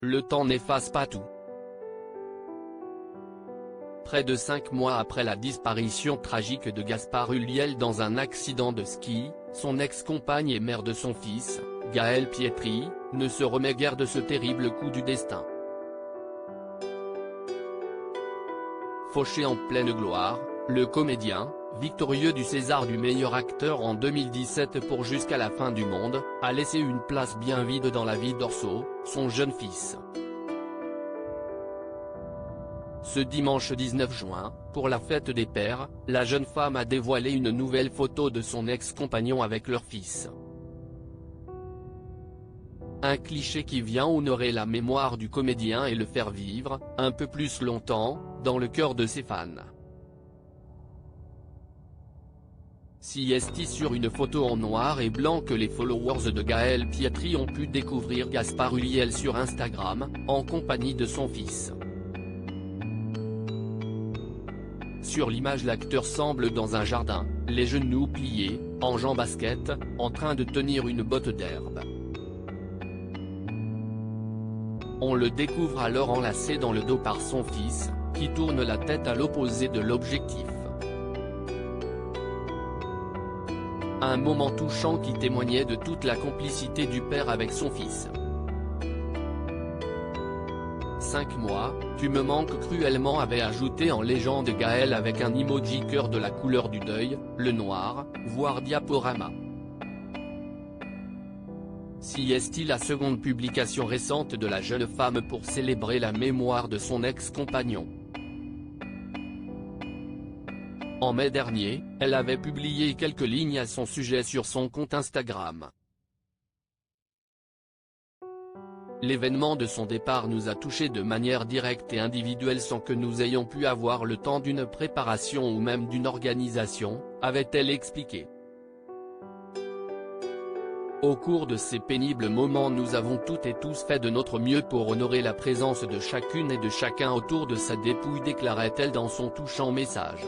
le temps n'efface pas tout. Près de 5 mois après la disparition tragique de Gaspard Ulliel dans un accident de ski, son ex-compagne et mère de son fils, Gaëlle Pietri, ne se remet guère de ce terrible coup du destin. Fauché en pleine gloire, le comédien, victorieux du César du meilleur acteur en 2017 pour Jusqu'à la fin du monde, a laissé une place bien vide dans la vie d'Orso, son jeune fils. Ce dimanche 19 juin, pour la fête des pères, la jeune femme a dévoilé une nouvelle photo de son ex-compagnon avec leur fils. Un cliché qui vient honorer la mémoire du comédien et le faire vivre, un peu plus longtemps, dans le cœur de ses fans. Si est sur une photo en noir et blanc que les followers de Gaëlle Pietri ont pu découvrir Gaspard Ulliel sur Instagram, en compagnie de son fils. Sur l'image, l'acteur semble dans un jardin, les genoux pliés, en jean-basket, en train de tenir une botte d'herbe. On le découvre alors enlacé dans le dos par son fils, qui tourne la tête à l'opposé de l'objectif. Un moment touchant qui témoignait de toute la complicité du père avec son fils. 5 mois, tu me manques cruellement, avait ajouté en légende Gaëlle avec un emoji cœur de la couleur du deuil, le noir, voire diaporama. Si est la seconde publication récente de la jeune femme pour célébrer la mémoire de son ex-compagnon. En mai dernier, elle avait publié quelques lignes à son sujet sur son compte Instagram. L'événement de son départ nous a touchés de manière directe et individuelle sans que nous ayons pu avoir le temps d'une préparation ou même d'une organisation, avait-elle expliqué. Au cours de ces pénibles moments, nous avons toutes et tous fait de notre mieux pour honorer la présence de chacune et de chacun autour de sa dépouille, déclarait-elle dans son touchant message.